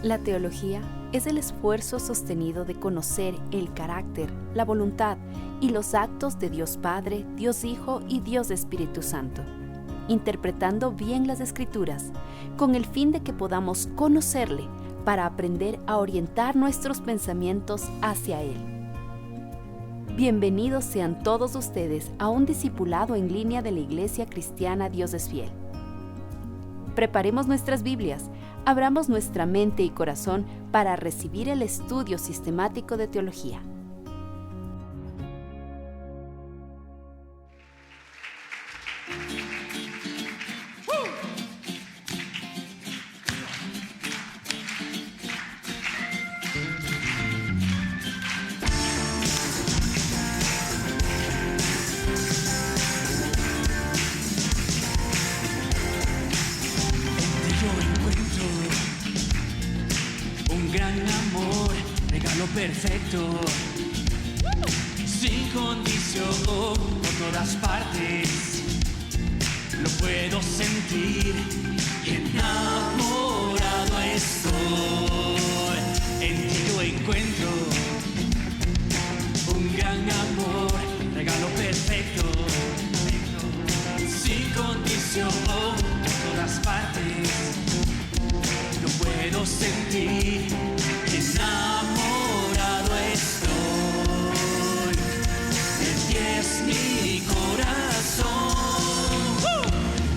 La teología es el esfuerzo sostenido de conocer el carácter, la voluntad y los actos de Dios Padre, Dios Hijo y Dios Espíritu Santo, interpretando bien las Escrituras, con el fin de que podamos conocerle para aprender a orientar nuestros pensamientos hacia Él. Bienvenidos sean todos ustedes a un discipulado en línea de la Iglesia Cristiana Dios es Fiel. Preparemos nuestras Biblias, abramos nuestra mente y corazón para recibir el estudio sistemático de teología. Perfecto, sin condición, por todas partes, lo puedo sentir, enamorado estoy, en ti yo encuentro un gran amor, regalo perfecto, sin condición, por todas partes, lo puedo sentir, enamorado estoy, de ti es mi corazón.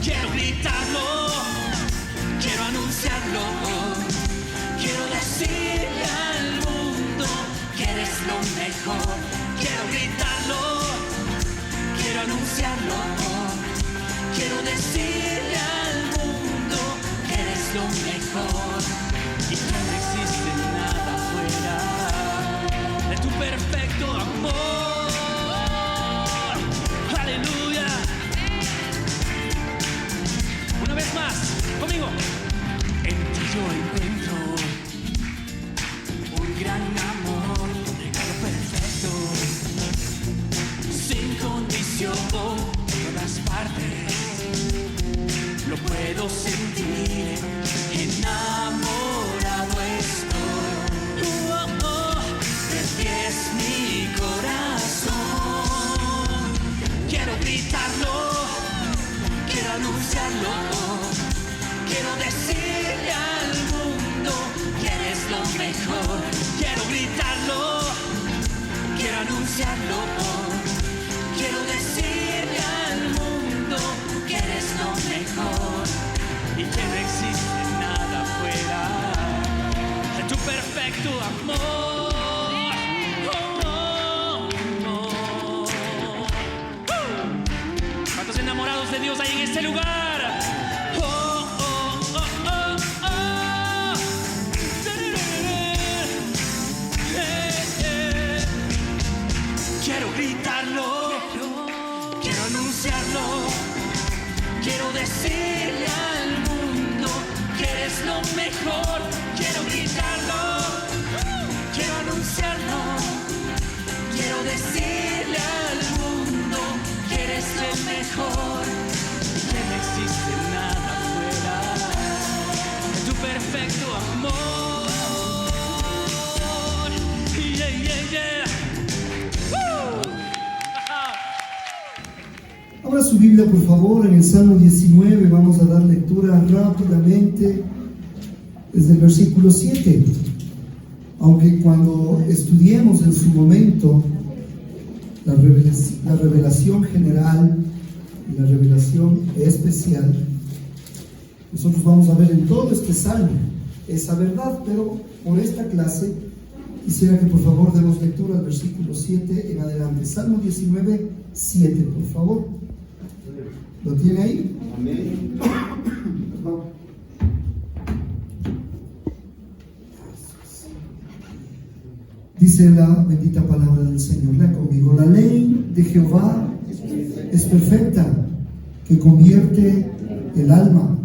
Quiero gritarlo, quiero anunciarlo, quiero decirle al mundo que eres lo mejor. Quiero gritarlo, quiero anunciarlo, quiero decirle al mundo que eres lo mejor y que no existe nada fuera de tu perfecto amor. Aleluya. Una vez más, conmigo. En ti yo encuentro un gran amor, un regalo perfecto, sin condición, por todas partes, lo puedo sentir, enamorado estoy. De ti es mi corazón. Quiero gritarlo, quiero anunciarlo, quiero decirle al mundo que eres lo mejor. Quiero gritarlo, quiero anunciarlo, quiero decirle al mundo que eres lo mejor y que no existe nada fuera de tu perfecto amor. ¿Cuántos enamorados de Dios hay en este lugar? Quiero gritarlo, quiero anunciarlo, quiero decirle al mundo que eres lo mejor. Quiero gritarlo, quiero anunciarlo, quiero decirle al mundo que eres lo mejor, que no existe nada fuera de tu perfecto amor. Yeah, yeah, yeah. Abra su Biblia, por favor, en el Salmo 19. Vamos a dar lectura rápidamente desde el versículo 7. Aunque cuando estudiemos en su momento la revelación general y la revelación especial, nosotros vamos a ver en todo este salmo esa verdad, pero por esta clase quisiera que por favor demos lectura al versículo 7 en adelante. Salmo 19, 7, por favor. ¿Lo tiene ahí? Amén. Dice la bendita palabra del Señor. Lea conmigo. La ley de Jehová es perfecta, que convierte el alma.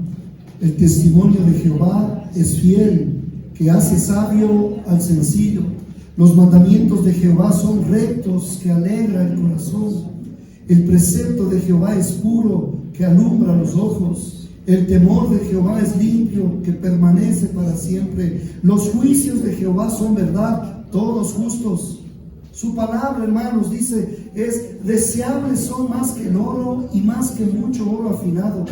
El testimonio de Jehová es fiel, que hace sabio al sencillo. Los mandamientos de Jehová son rectos, que alegra el corazón. El precepto de Jehová es puro, que alumbra los ojos. El temor de Jehová es limpio, que permanece para siempre. Los juicios de Jehová son verdad, todos justos. Su palabra, hermanos, dice, es deseables son más que el oro y más que mucho oro afinado,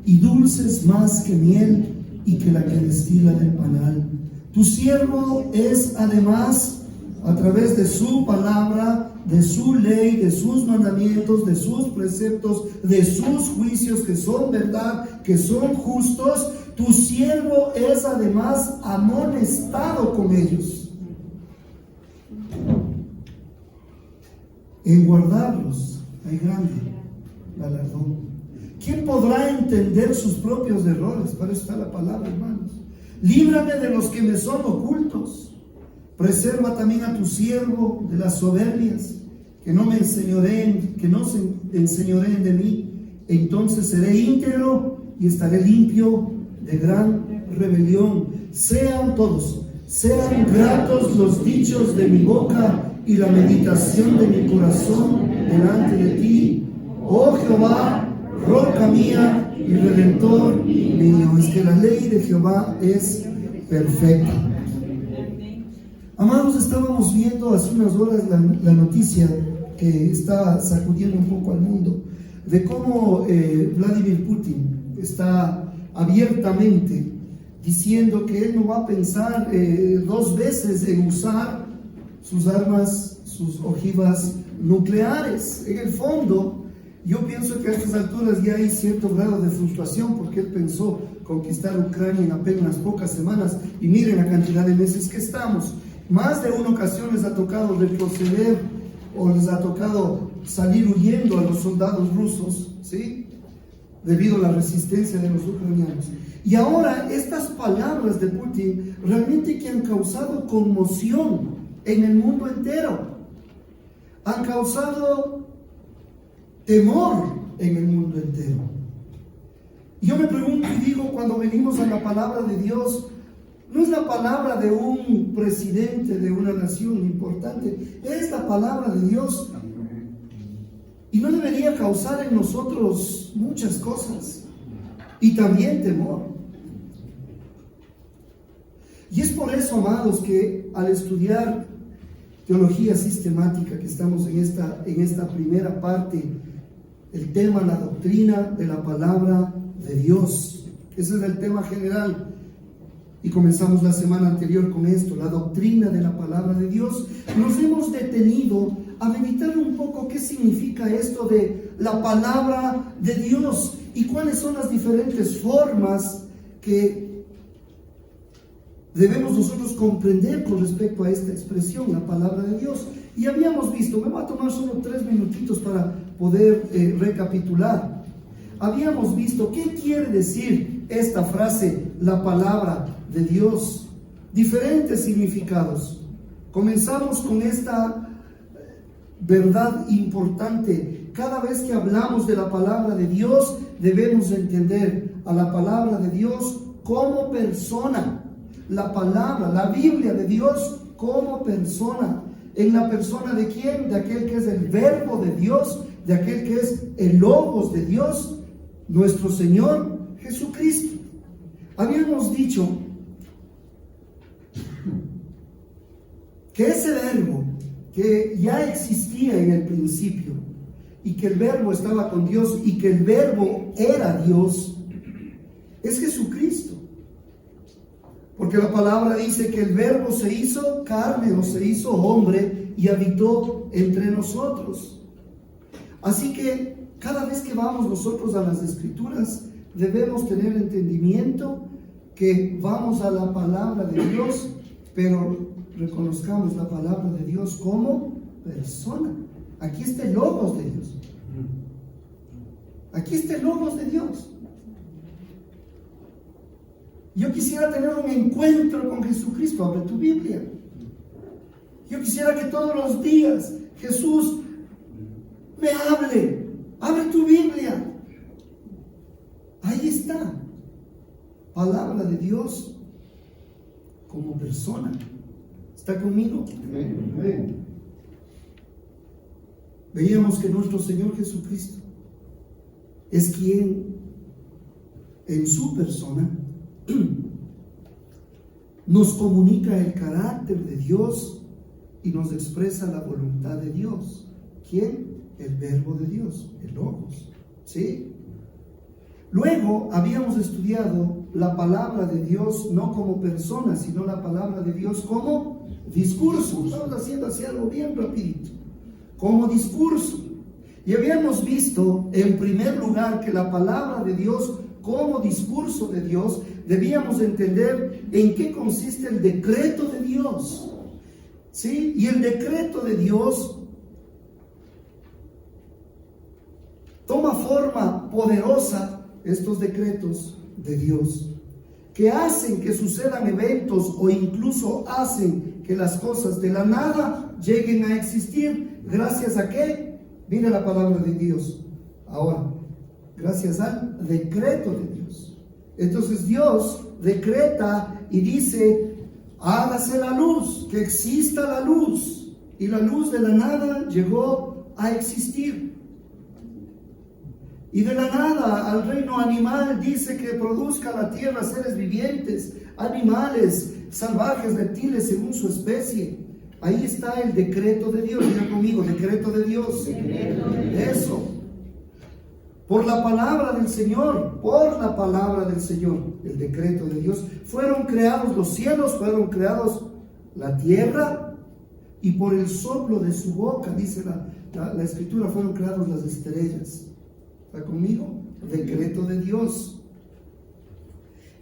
y dulces más que miel y que la que destila del panal. Tu siervo es además, a través de su palabra, de su ley, de sus mandamientos, de sus preceptos, de sus juicios que son verdad, que son justos, tu siervo es además amonestado con ellos. En guardarlos hay grande galardón. ¿Quién podrá entender sus propios errores? Para eso está la palabra, hermanos. Líbrame de los que me son ocultos. Preserva también a tu siervo de las soberbias, que no me enseñoreen, que no se enseñoreen de mí. Entonces seré íntegro y estaré limpio de gran rebelión. Sean gratos los dichos de mi boca y la meditación de mi corazón delante de ti, oh Jehová, roca mía y redentor mío. Es que la ley de Jehová es perfecta. Amados, estábamos viendo hace unas horas la noticia que está sacudiendo un poco al mundo, de cómo Vladimir Putin está abiertamente diciendo que él no va a pensar dos veces en usar sus armas, sus ojivas nucleares. En el fondo, yo pienso que a estas alturas ya hay cierto grado de frustración, porque él pensó conquistar Ucrania en apenas pocas semanas, y miren la cantidad de meses que estamos. Más de una ocasión les ha tocado retroceder o les ha tocado salir huyendo a los soldados rusos, ¿sí?, debido a la resistencia de los ucranianos. Y ahora estas palabras de Putin realmente que han causado conmoción en el mundo entero, han causado temor en el mundo entero. Y yo me pregunto y digo, cuando venimos a la palabra de Dios, no es la palabra de un presidente de una nación importante, es la palabra de Dios. Y no debería causar en nosotros muchas cosas, y también temor. Y es por eso, amados, que al estudiar teología sistemática, que estamos en esta primera parte, el tema, la doctrina de la palabra de Dios, ese es el tema general, y comenzamos la semana anterior con esto, la doctrina de la palabra de Dios. Nos hemos detenido a meditar un poco qué significa esto de la palabra de Dios y cuáles son las diferentes formas que debemos nosotros comprender con respecto a esta expresión, la palabra de Dios. Y habíamos visto, me voy a tomar solo 3 minutitos para poder recapitular. Habíamos visto qué quiere decir esta frase, la palabra de Dios. Diferentes significados. Comenzamos con esta verdad importante. Cada vez que hablamos de la palabra de Dios, debemos entender a la palabra de Dios como persona. La palabra, la Biblia de Dios como persona. ¿En la persona de quién? De aquel que es el verbo de Dios, de aquel que es el logos de Dios, nuestro Señor Jesucristo. Habíamos dicho que ese verbo que ya existía en el principio, y que el verbo estaba con Dios, y que el verbo era Dios, es Jesucristo. Porque la palabra dice que el verbo se hizo carne o se hizo hombre y habitó entre nosotros. Así que cada vez que vamos nosotros a las Escrituras, debemos tener entendimiento que vamos a la palabra de Dios, pero reconozcamos la palabra de Dios como persona. Aquí está el logos de Dios. Aquí está el logos de Dios. Yo quisiera tener un encuentro con Jesucristo. Abre tu Biblia. Yo quisiera que todos los días Jesús me hable. Abre tu Biblia. Ahí está. Palabra de Dios como persona. ¿Está conmigo? Amén. Veíamos que nuestro Señor Jesucristo es quien en su persona, nos comunica el carácter de Dios y nos expresa la voluntad de Dios. ¿Quién? El verbo de Dios, el Logos. ¿Sí? Luego habíamos estudiado la palabra de Dios no como persona, sino la palabra de Dios como discurso. Estamos haciendo así algo bien rapidito. Como discurso. Y habíamos visto en primer lugar que la palabra de Dios como discurso de Dios, debíamos entender en qué consiste el decreto de Dios. ¿Sí? Y el decreto de Dios toma forma poderosa, estos decretos de Dios, que hacen que sucedan eventos o incluso hacen que las cosas de la nada lleguen a existir. ¿Gracias a qué? Mira la palabra de Dios. Ahora, gracias al decreto de Dios. Entonces Dios decreta y dice: hágase la luz, que exista la luz. Y la luz de la nada llegó a existir. Y de la nada al reino animal dice que produzca la tierra seres vivientes, animales, salvajes, reptiles según su especie. Ahí está el decreto de Dios. Diga conmigo, decreto de Dios. Eso. Por la palabra del Señor, por la palabra del Señor, el decreto de Dios, fueron creados los cielos, fueron creados la tierra, y por el soplo de su boca, dice la Escritura, fueron creadas las estrellas. ¿Está conmigo? Decreto de Dios.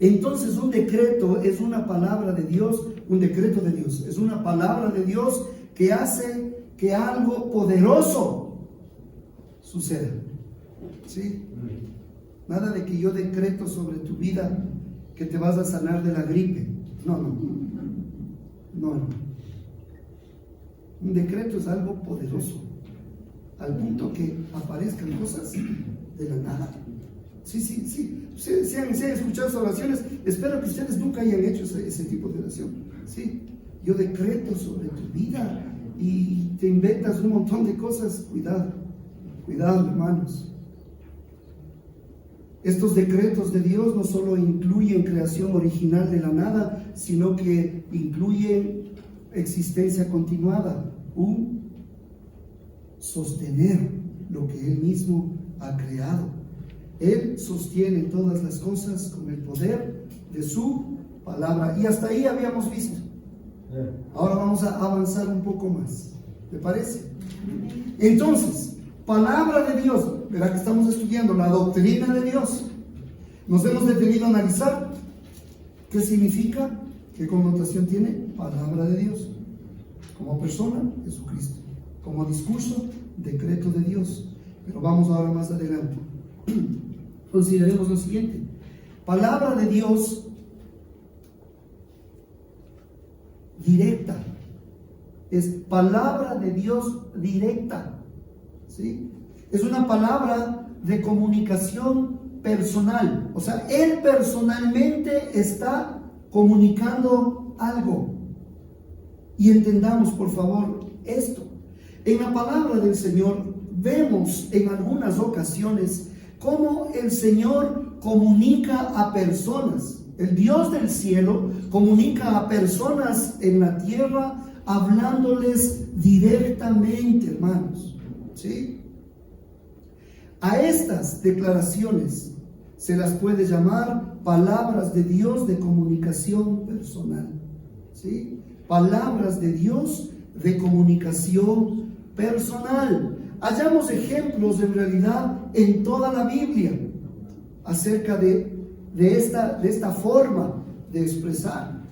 Entonces un decreto es una palabra de Dios, un decreto de Dios es una palabra de Dios que hace que algo poderoso suceda. ¿Sí? Nada de que yo decreto sobre tu vida que te vas a sanar de la gripe. No. Un decreto es algo poderoso, al punto que aparezcan cosas de la nada. Sí. Si han escuchado esas oraciones, espero que ustedes nunca hayan hecho ese tipo de oración. Sí, yo decreto sobre tu vida y te inventas un montón de cosas. Cuidado, hermanos. Estos decretos de Dios no solo incluyen creación original de la nada, sino que incluyen existencia continuada, un sostener lo que Él mismo ha creado. Él sostiene todas las cosas con el poder de su palabra. Y hasta ahí habíamos visto. Ahora vamos a avanzar un poco más. ¿Le parece? Entonces, palabra de Dios. Verá que estamos estudiando la doctrina de Dios. Nos hemos detenido a analizar qué significa, qué connotación tiene palabra de Dios. Como persona, Jesucristo. Como discurso, decreto de Dios. Pero vamos ahora más adelante. Consideremos lo siguiente. Palabra de Dios directa. Es palabra de Dios directa. ¿Sí? Es una palabra de comunicación personal. O sea, Él personalmente está comunicando algo. Y entendamos, por favor, esto. En la palabra del Señor vemos en algunas ocasiones cómo el Señor comunica a personas. El Dios del cielo comunica a personas en la tierra hablándoles directamente, hermanos. ¿Sí? A estas declaraciones se las puede llamar palabras de Dios de comunicación personal. ¿Sí? Palabras de Dios de comunicación personal. Hallamos ejemplos en realidad en toda la Biblia acerca de esta forma de expresar.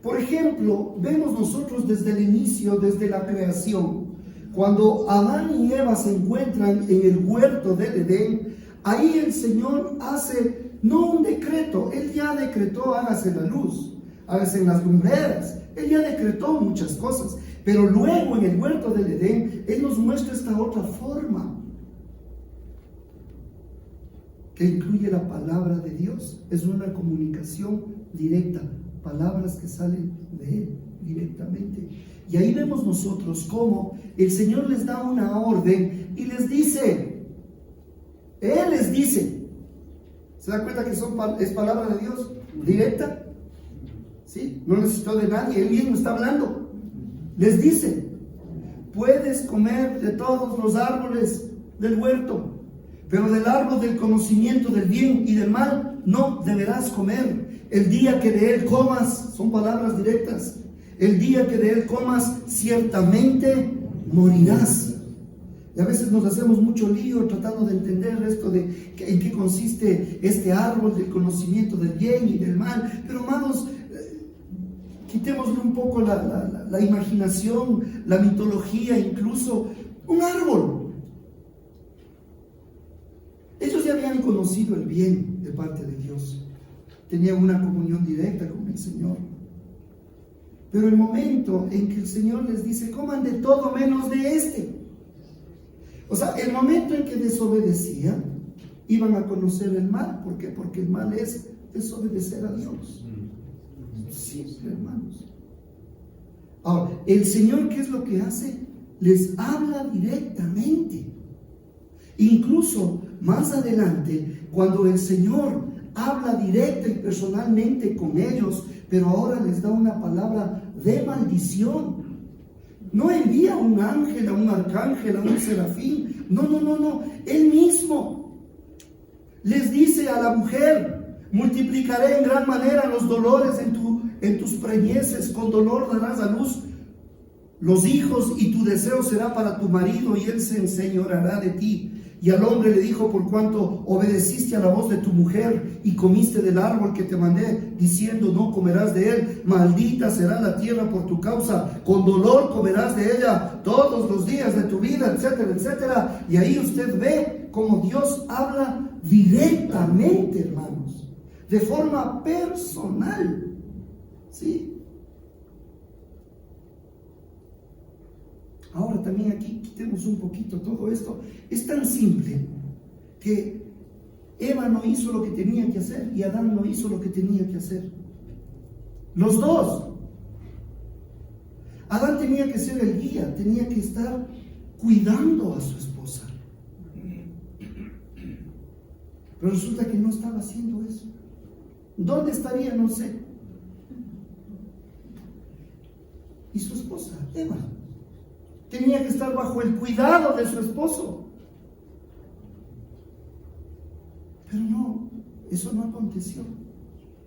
Por ejemplo, vemos nosotros desde el inicio, desde la creación, cuando Adán y Eva se encuentran en el huerto del Edén, ahí el Señor hace no un decreto, Él ya decretó: hágase la luz, hágase en las lumbreras. Él ya decretó muchas cosas, pero luego en el huerto del Edén Él nos muestra esta otra forma que incluye la palabra de Dios. Es una comunicación directa, palabras que salen de Él directamente. Y ahí vemos nosotros cómo el Señor les da una orden y les dice, Él les dice: ¿Se da cuenta que es palabra de Dios directa? ¿Sí? No necesitó de nadie, Él mismo está hablando. Les dice, puedes comer de todos los árboles del huerto, pero del árbol del conocimiento del bien y del mal no deberás comer. El día que de él comas, son palabras directas, el día que de él comas, ciertamente morirás. Y a veces nos hacemos mucho lío tratando de entender esto de en qué consiste este árbol del conocimiento del bien y del mal. Pero hermanos, quitémosle un poco la imaginación, la mitología, incluso un árbol. Ellos ya habían conocido el bien de parte de Dios, tenían una comunión directa con el Señor. Pero el momento en que el Señor les dice, coman de todo menos de este. O sea, el momento en que desobedecían, iban a conocer el mal. ¿Por qué? Porque el mal es desobedecer a Dios. Simple, hermanos. Ahora, el Señor, ¿qué es lo que hace? Les habla directamente. Incluso más adelante, cuando el Señor habla directa y personalmente con ellos, pero ahora les da una palabra de maldición. No envía a un ángel, a un arcángel, a un serafín. No. Él mismo les dice a la mujer, multiplicaré en gran manera los dolores en tus preñeces, con dolor darás a luz los hijos y tu deseo será para tu marido y él se enseñoreará de ti. Y al hombre le dijo, por cuanto obedeciste a la voz de tu mujer y comiste del árbol que te mandé, diciendo no comerás de él, maldita será la tierra por tu causa, con dolor comerás de ella todos los días de tu vida, etcétera, etcétera. Y ahí usted ve cómo Dios habla directamente, hermanos, de forma personal, ¿sí? Ahora también aquí quitemos un poquito todo esto. Es tan simple que Eva no hizo lo que tenía que hacer y Adán no hizo lo que tenía que hacer. Los dos. Adán tenía que ser el guía, tenía que estar cuidando a su esposa. Pero resulta que no estaba haciendo eso. ¿Dónde estaría? No sé. ¿Y su esposa? Eva. Tenía que estar bajo el cuidado de su esposo. Pero no, eso no aconteció.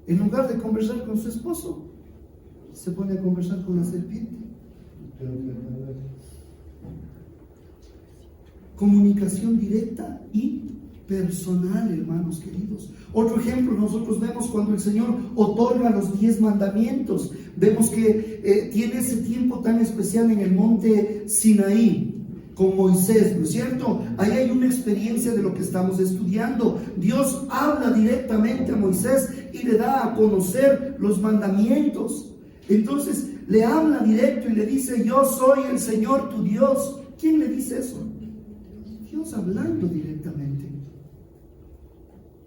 En lugar de conversar con su esposo, se pone a conversar con la serpiente. Comunicación directa y personal, hermanos queridos. Otro ejemplo, nosotros vemos cuando el Señor otorga los 10 mandamientos. Vemos que tiene ese tiempo tan especial en el monte Sinaí con Moisés, ¿no es cierto? Ahí hay una experiencia de lo que estamos estudiando. Dios habla directamente a Moisés y le da a conocer los mandamientos. Entonces le habla directo y le dice, yo soy el Señor tu Dios. ¿Quién le dice eso? Dios hablando directamente.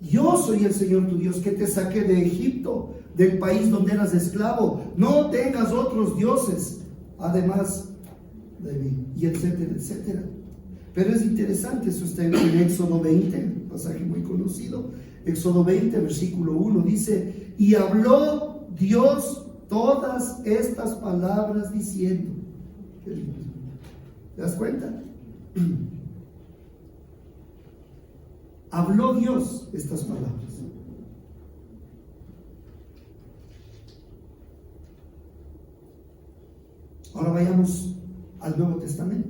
Yo soy el Señor tu Dios que te saqué de Egipto, del país donde eras esclavo. No tengas otros dioses además de mí, y etcétera, etcétera. Pero es interesante, eso está en Éxodo 20, un pasaje muy conocido. Éxodo 20, versículo 1 dice, y habló Dios todas estas palabras diciendo. ¿Te das cuenta? Habló Dios estas palabras. Ahora vayamos al Nuevo Testamento.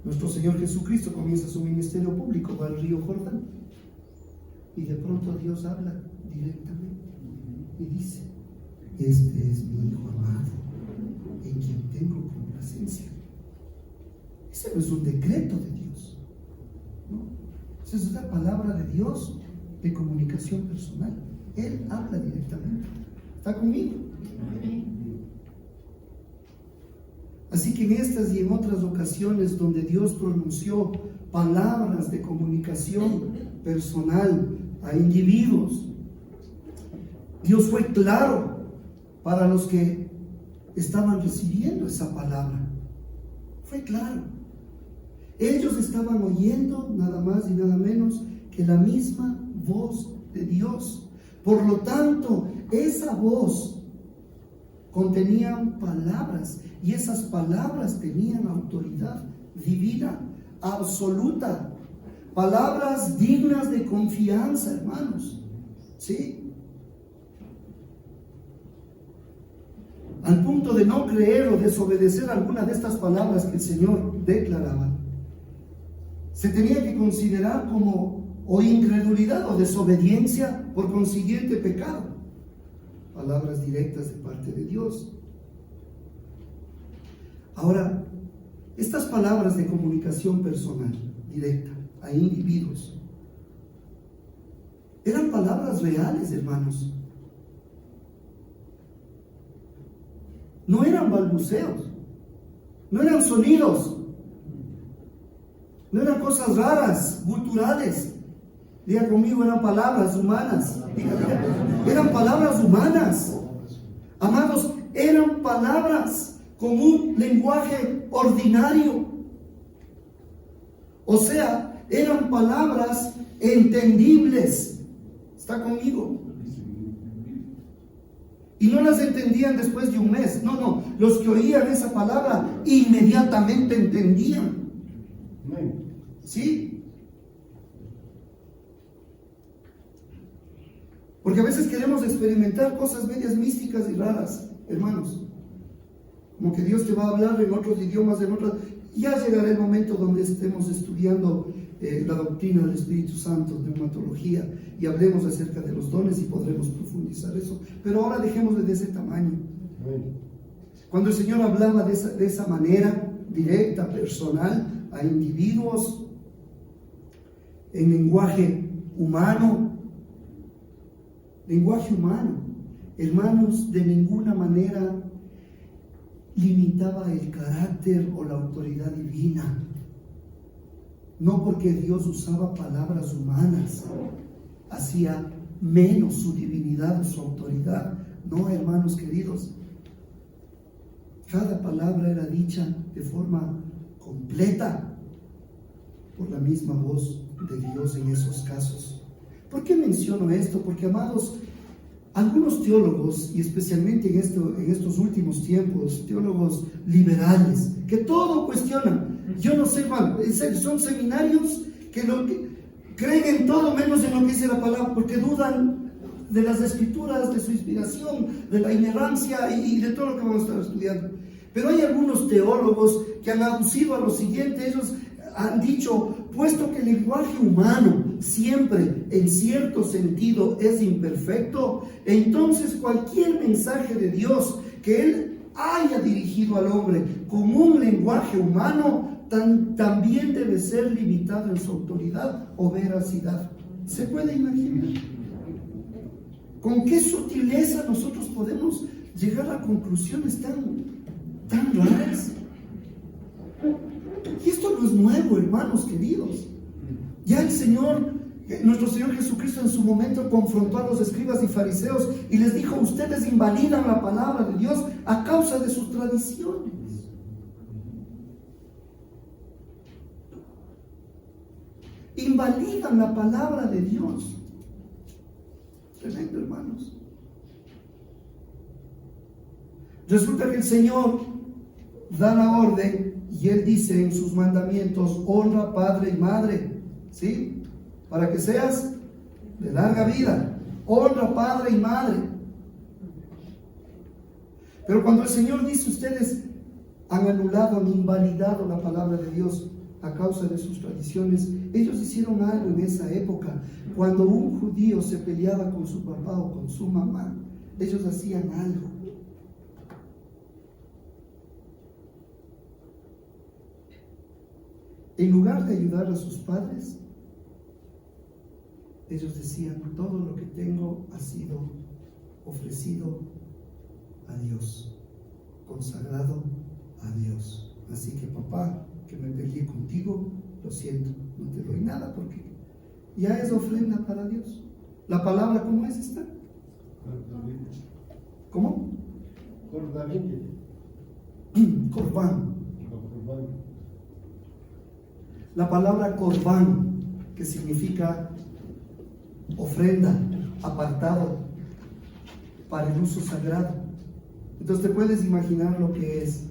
Nuestro Señor Jesucristo comienza su ministerio público, va al río Jordán y de pronto Dios habla directamente y dice, este es mi Hijo amado en quien tengo complacencia. Ese no es un decreto de Dios, ¿no? Esa es una palabra de Dios de comunicación personal. Él habla directamente. ¿Está conmigo? Así que en estas y en otras ocasiones donde Dios pronunció palabras de comunicación personal a individuos, Dios fue claro para los que estaban recibiendo esa palabra. Fue claro. Ellos estaban oyendo nada más y nada menos que la misma voz de Dios. Por lo tanto, esa voz contenía palabras, y esas palabras tenían autoridad divina, absoluta. Palabras dignas de confianza, hermanos. ¿Sí? Al punto de no creer o desobedecer alguna de estas palabras que el Señor declaraba, se tenía que considerar como o incredulidad o desobediencia, por consiguiente pecado. Palabras directas de parte de Dios. Ahora, estas palabras de comunicación personal directa a individuos eran palabras reales, hermanos. No eran balbuceos, no eran sonidos, no eran cosas raras, culturales. Diga conmigo, eran palabras humanas. Eran palabras humanas. Amados, eran palabras con un lenguaje ordinario. O sea, eran palabras entendibles. ¿Está conmigo? Y no las entendían después de un mes. No. Los que oían esa palabra inmediatamente entendían. ¿Sí? Porque a veces queremos experimentar cosas medias místicas y raras, hermanos. Como que Dios te va a hablar en otros idiomas, en otras. Ya llegará el momento donde estemos estudiando la doctrina del Espíritu Santo, neumatología, y hablemos acerca de los dones y podremos profundizar eso. Pero ahora dejémosle de ese tamaño. Cuando el Señor hablaba de esa manera directa, personal, a individuos, en lenguaje humano, hermanos, de ninguna manera limitaba el carácter o la autoridad divina. No porque Dios usaba palabras humanas hacía menos su divinidad o su autoridad. No, hermanos queridos, cada palabra era dicha de forma completa por la misma voz de Dios en esos casos. ¿Por qué menciono esto? Porque, amados, algunos teólogos, y especialmente en estos últimos tiempos, teólogos liberales, que todo cuestionan. Yo no sé, hermano, en serio, son seminarios que creen en todo menos en lo que dice la palabra, porque dudan de las escrituras, de su inspiración, de la inerrancia y de todo lo que vamos a estar estudiando. Pero hay algunos teólogos que han aducido a lo siguiente. Ellos han dicho, puesto que el lenguaje humano siempre en cierto sentido es imperfecto, entonces cualquier mensaje de Dios que Él haya dirigido al hombre con un lenguaje humano también debe ser limitado en su autoridad o veracidad. ¿Se puede imaginar? ¿Con qué sutileza nosotros podemos llegar a conclusiones tan raras? Y esto no es nuevo, hermanos queridos. Ya el Señor, nuestro Señor Jesucristo, en su momento confrontó a los escribas y fariseos y les dijo: ustedes invalidan la palabra de Dios a causa de sus tradiciones. Invalidan la palabra de Dios. Tremendo, hermanos. Resulta que el Señor da la orden y Él dice en sus mandamientos: honra padre y madre, ¿sí? Para que seas de larga vida. Honra padre y madre. Pero cuando el Señor dice: ustedes han anulado, han invalidado la palabra de Dios a causa de sus tradiciones, ellos hicieron algo en esa época. Cuando un judío se peleaba con su papá o con su mamá, ellos hacían algo. En lugar de ayudar a sus padres, ellos decían: todo lo que tengo ha sido ofrecido a Dios, consagrado a Dios. Así que, papá, que me peleé contigo, lo siento, no te doy nada porque ya es ofrenda para Dios. La palabra, ¿cómo es esta? ¿Cómo? Corbán. La palabra corbán, que significa ofrenda, apartado para el uso sagrado. Entonces te puedes imaginar lo que es,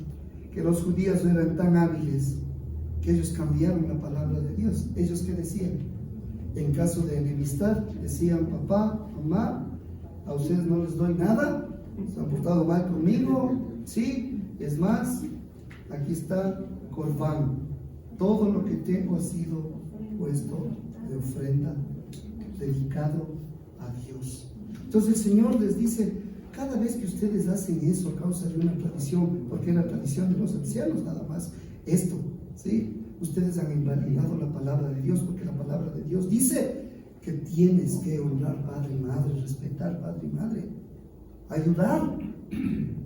que los judíos eran tan hábiles que ellos cambiaron la palabra de Dios. ¿Ellos qué decían? En caso de enemistad, decían: papá, mamá, a ustedes no les doy nada, se han portado mal conmigo, sí, es más, aquí está Corbán, todo lo que tengo ha sido puesto de ofrenda, dedicado a Dios. Entonces el Señor les dice: cada vez que ustedes hacen eso a causa de una tradición, porque es la tradición de los ancianos nada más, esto, ¿sí? Ustedes han invalidado la palabra de Dios, porque la palabra de Dios dice que tienes que honrar padre y madre, respetar padre y madre, ayudar.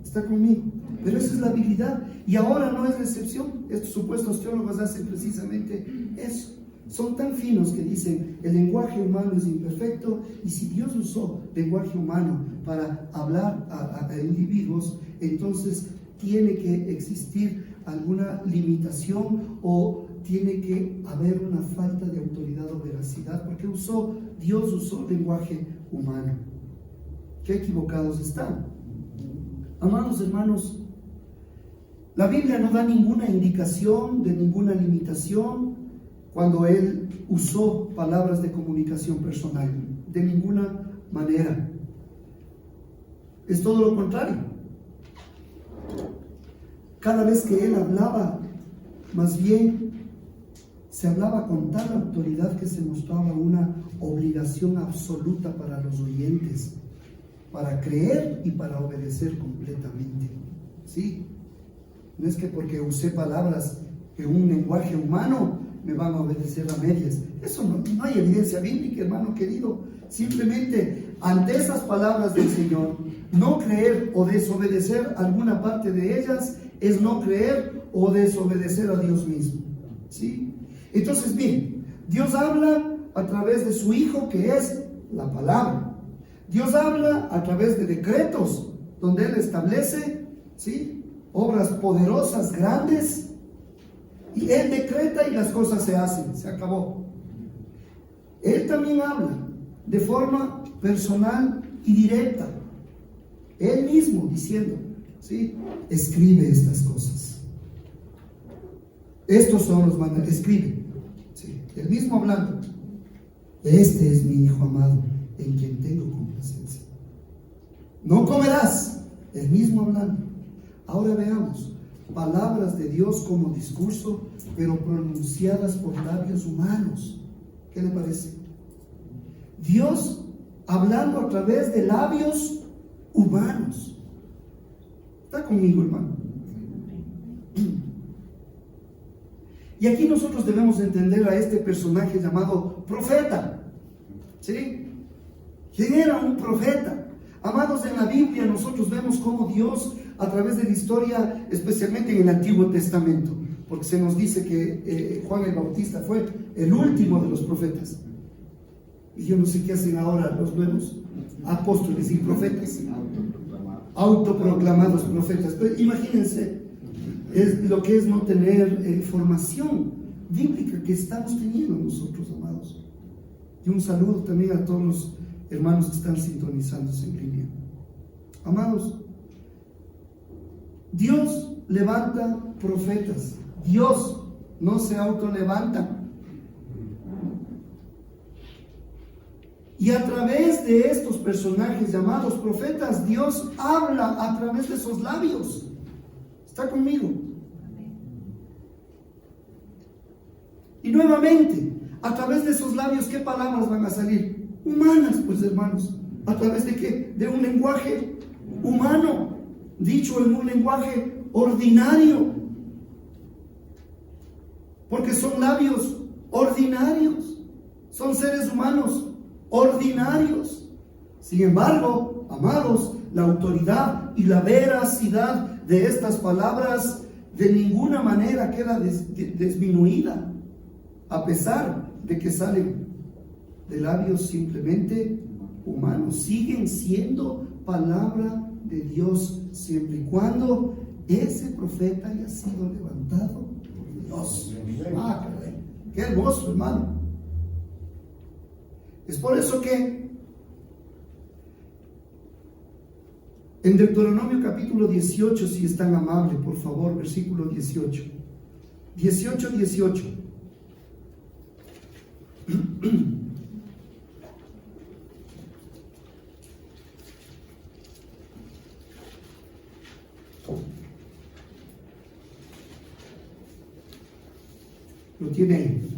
Está conmigo. Pero esa es la habilidad, y ahora no es la excepción. Estos supuestos teólogos hacen precisamente eso. Son tan finos que dicen: el lenguaje humano es imperfecto, y si Dios usó lenguaje humano para hablar a individuos, entonces tiene que existir alguna limitación o tiene que haber una falta de autoridad o veracidad, porque Dios usó lenguaje humano. Qué equivocados están. Amados hermanos, la Biblia no da ninguna indicación de ninguna limitación cuando Él usó palabras de comunicación personal, de ninguna manera. Es todo lo contrario. Cada vez que Él hablaba, más bien se hablaba con tal autoridad que se mostraba una obligación absoluta para los oyentes, para creer y para obedecer completamente. ¿Sí? No es que porque usé palabras en un lenguaje humano me van a obedecer a medias. Eso no hay evidencia bíblica, hermano querido. Simplemente ante esas palabras del Señor, no creer o desobedecer alguna parte de ellas es no creer o desobedecer a Dios mismo. ¿Sí? Entonces, bien, Dios habla a través de su Hijo, que es la palabra. Dios habla a través de decretos, donde Él establece, ¿sí?, obras poderosas, grandes, y Él decreta y las cosas se hacen, se acabó. Él también habla de forma personal y directa, Él mismo diciendo, ¿sí?, escribe estas cosas. Estos son los mandamientos, escribe, ¿sí?, Él mismo hablando. Este es mi Hijo amado, en quien tengo complacencia. No comerás, Él mismo hablando. Ahora veamos, palabras de Dios como discurso, pero pronunciadas por labios humanos. ¿Qué le parece? Dios hablando a través de labios humanos. ¿Está conmigo, hermano? Y aquí nosotros debemos entender a este personaje llamado profeta. ¿Sí? ¿Quién era un profeta? Amados, en la Biblia nosotros vemos cómo Dios, a través de la historia, especialmente en el Antiguo Testamento, porque se nos dice que Juan el Bautista fue el último de los profetas. Y yo no sé qué hacen ahora los nuevos apóstoles y profetas, autoproclamados profetas. Pero imagínense lo que es no tener formación bíblica que estamos teniendo nosotros, amados. Y un saludo también a todos los hermanos que están sintonizándose en línea. Amados, Dios levanta profetas. Dios no se autolevanta. Y a través de estos personajes llamados profetas, Dios habla a través de esos labios. ¿Está conmigo? Y nuevamente, a través de esos labios, ¿qué palabras van a salir? Humanas, pues, hermanos. ¿A través de qué? De un lenguaje humano, dicho en un lenguaje ordinario. Porque son labios ordinarios, son seres humanos ordinarios. Sin embargo, amados, la autoridad y la veracidad de estas palabras de ninguna manera queda disminuida, a pesar de que salen de labios simplemente humanos. Siguen siendo palabra de Dios, siempre y cuando ese profeta haya sido levantado por Dios. ¡Qué hermoso, hermano! Es por eso que en Deuteronomio capítulo 18, si es tan amable, por favor, versículo 18. 18. Lo tiene ahí.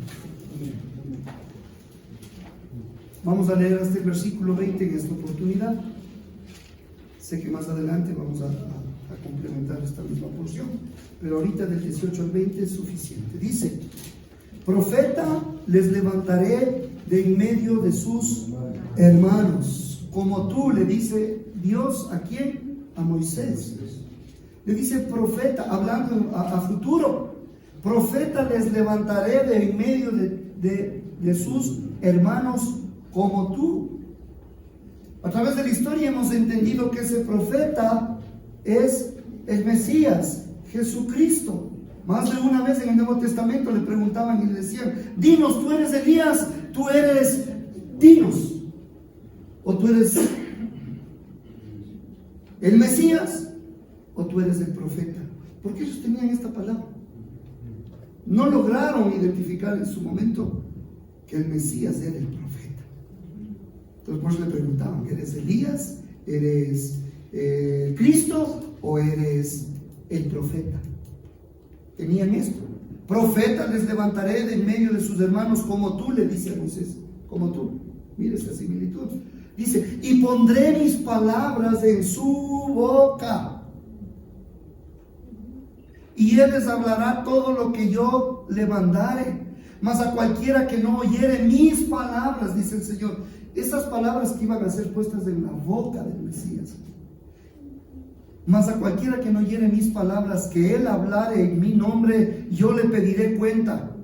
Vamos a leer hasta el versículo 20 en esta oportunidad. Sé que más adelante vamos a complementar esta misma porción, pero ahorita del 18 al 20 es suficiente. Dice: profeta les levantaré de en medio de sus hermanos, como tú, le dice Dios. ¿A quién? A Moisés. Le dice profeta, hablando a futuro. Profeta les levantaré de en medio de sus hermanos como tú. A través de la historia hemos entendido que ese profeta es el Mesías, Jesucristo. Más de una vez en el Nuevo Testamento le preguntaban y le decían: dinos, tú eres Elías, tú eres, dinos, o tú eres el Mesías, o tú eres el profeta. Porque ellos tenían esta palabra. No lograron identificar en su momento que el Mesías era el profeta. Entonces por eso le preguntaban: ¿eres Elías? ¿Eres Cristo? ¿O eres el profeta? Tenían esto. Profeta les levantaré de en medio de sus hermanos como tú, le dice a Moisés. Como tú. Mire esa similitud. Dice: y pondré mis palabras en su boca, y él les hablará todo lo que yo le mandare. Mas a cualquiera que no oyere mis palabras, dice el Señor. Esas palabras que iban a ser puestas en la boca del Mesías. Mas a cualquiera que no oyere mis palabras, que él hablare en mi nombre, yo le pediré cuenta.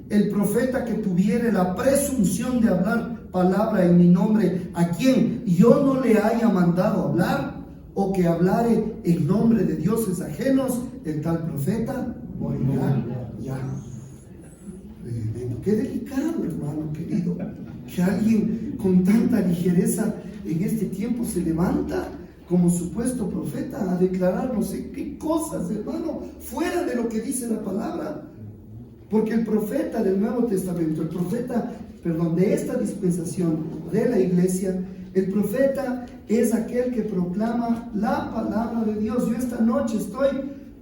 El profeta que tuviere la presunción de hablar palabra en mi nombre, a quien yo no le haya mandado hablar, o que hablare en nombre de dioses ajenos, el tal profeta morirá ya. Qué delicado, hermano querido, que alguien con tanta ligereza en este tiempo se levanta como supuesto profeta a declarar no sé qué cosas, hermano, fuera de lo que dice la palabra. Porque el profeta del Nuevo Testamento, el profeta, de esta dispensación de la iglesia, el profeta es aquel que proclama la palabra de Dios. Yo esta noche estoy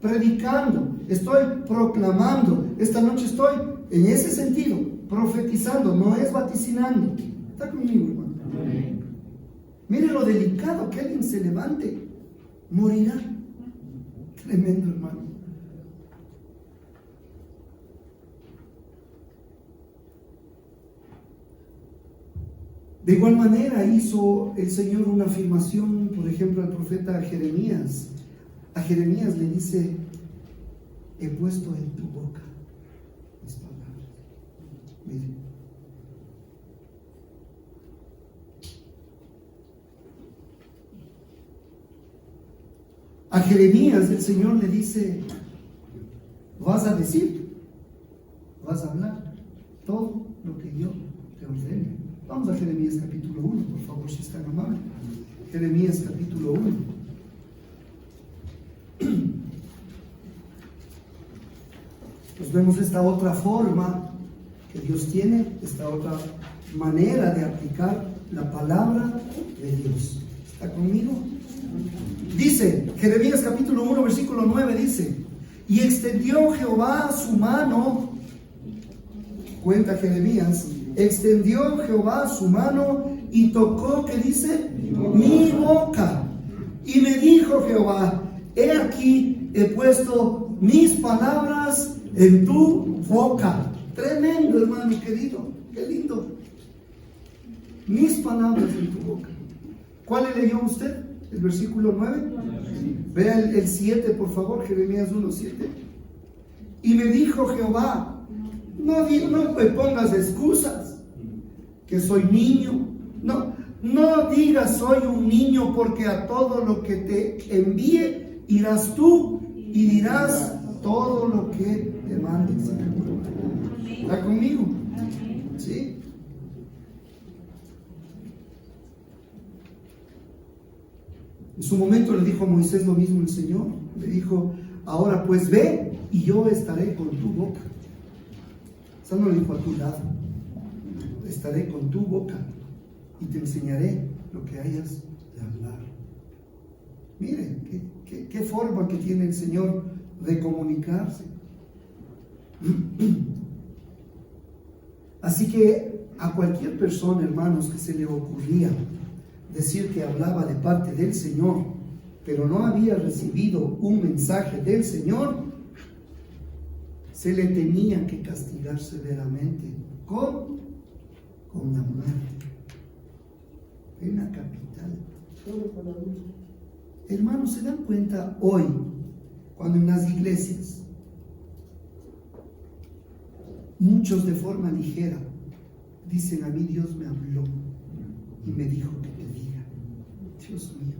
predicando, estoy proclamando, esta noche estoy en ese sentido, profetizando, no es vaticinando. ¿Está conmigo, hermano? Amén. Mire lo delicado que alguien se levante, morirá. Tremendo, hermano. De igual manera hizo el Señor una afirmación, por ejemplo, al profeta Jeremías. A Jeremías le dice: he puesto en tu boca mis palabras. Mire. A Jeremías el Señor le dice: vas a decir, vas a hablar todo lo que yo te ordene. Vamos a Jeremías capítulo 1, por favor, si es tan amable. Jeremías capítulo 1. Pues vemos esta otra forma que Dios tiene, esta otra manera de aplicar la palabra de Dios. ¿Está conmigo? Dice, Jeremías capítulo 1, versículo 9, dice: y extendió Jehová su mano, cuenta Jeremías, extendió Jehová su mano y tocó, ¿qué dice? Mi boca. Y me dijo Jehová: he aquí, he puesto mis palabras en tu boca. Tremendo, hermano querido, qué lindo. Mis palabras en tu boca. ¿Cuál leyó usted? ¿El versículo 9? Vea el 7, por favor, Jeremías 1, 7. Y me dijo Jehová: no me pongas excusas, que soy niño. No digas soy un niño, porque a todo lo que te envíe irás tú y dirás todo lo que te mandes. ¿Está conmigo? ¿Sí? En su momento le dijo a Moisés lo mismo el Señor. Le dijo, ahora pues ve y yo estaré con tu boca. Eso no le dijo a tu lado. Estaré con tu boca y te enseñaré lo que hayas de hablar. Miren, qué forma que tiene el Señor de comunicarse. Así que a cualquier persona, hermanos, que se le ocurría decir que hablaba de parte del Señor, pero no había recibido un mensaje del Señor, se le tenía que castigar severamente con la muerte, pena capital. Hermanos, ¿se dan cuenta hoy cuando en las iglesias muchos de forma ligera dicen, a mí Dios me habló y me dijo que te diga? Dios mío.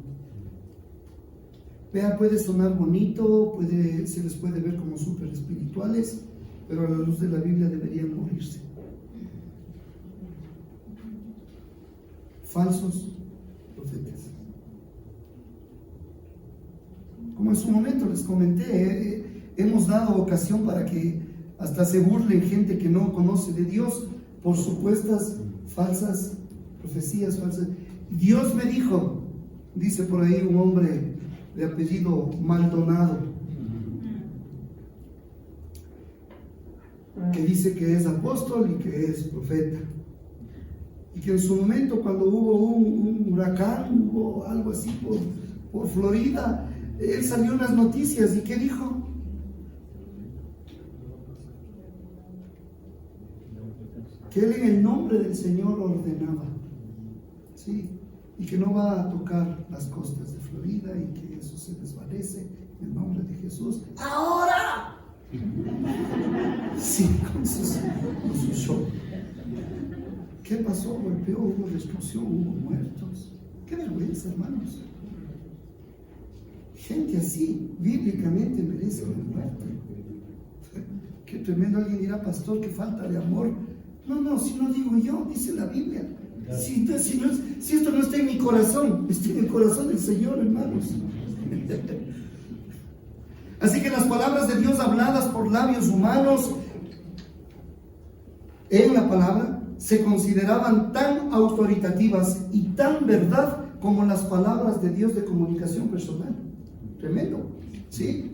Vea, puede sonar bonito, se les puede ver como súper espirituales, pero a la luz de la Biblia deberían morirse. Falsos profetas. Como en su momento les comenté, hemos dado ocasión para que hasta se burlen gente que no conoce de Dios por supuestas falsas profecías, falsas. Dios me dijo, dice por ahí un hombre de apellido Maldonado, que dice que es apóstol y que es profeta, y que en su momento cuando hubo un huracán, hubo algo así por Florida, él salió en las noticias y ¿qué dijo? Que él en el nombre del Señor ordenaba, ¿sí? Y que no va a tocar las costas de Florida y que eso se desvanece en el nombre de Jesús. ¡Ahora! Sí, con su show. ¿Qué pasó? Golpeó, hubo destrucción, hubo muertos. ¡Qué vergüenza, hermanos! Gente así, bíblicamente merece la muerte. Qué tremendo. Alguien dirá, pastor, qué falta de amor. No, si no digo yo, dice la Biblia. Si esto no está en mi corazón, está en el corazón del Señor, hermanos. Así que las palabras de Dios habladas por labios humanos en la palabra se consideraban tan autoritativas y tan verdad como las palabras de Dios de comunicación personal. Tremendo, ¿sí?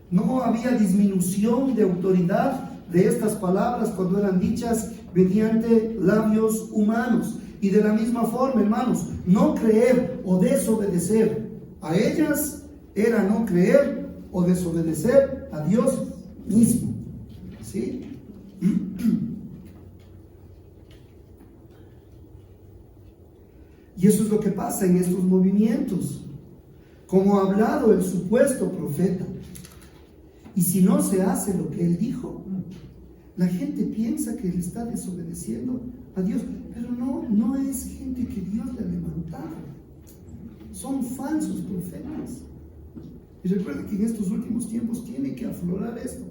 No había disminución de autoridad de estas palabras cuando eran dichas mediante labios humanos. Y de la misma forma, hermanos, no creer o desobedecer a ellas era no creer o desobedecer a Dios mismo, ¿sí? Y eso es lo que pasa en estos movimientos. Como ha hablado el supuesto profeta, y si no se hace lo que él dijo, la gente piensa que él está desobedeciendo a Dios, pero no es gente que Dios le ha levantado. Son falsos profetas. Y recuerden que en estos últimos tiempos tiene que aflorar esto.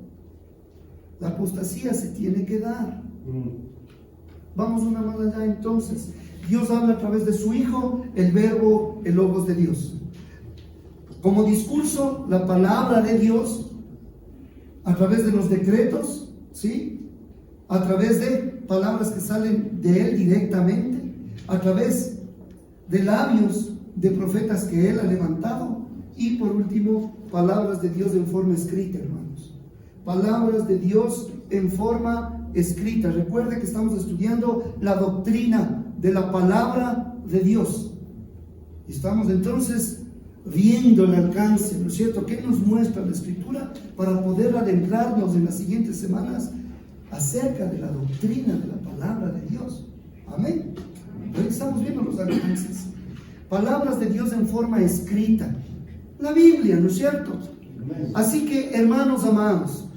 La apostasía se tiene que dar. Vamos una más allá entonces. Dios habla a través de su Hijo, el Verbo, el Logos de Dios. Como discurso, la palabra de Dios, a través de los decretos, ¿sí? A través de palabras que salen de Él directamente, a través de labios de profetas que Él ha levantado, y por último, palabras de Dios en forma escrita, hermanos. Palabras de Dios en forma escrita. Recuerde que estamos estudiando la doctrina de la palabra de Dios. Estamos entonces viendo el alcance, ¿no es cierto?, que nos muestra la Escritura para poder adentrarnos en las siguientes semanas acerca de la doctrina de la palabra de Dios. Amén. Hoy estamos viendo los alcances. Palabras de Dios en forma escrita. La Biblia, ¿no es cierto? Así que, hermanos amados,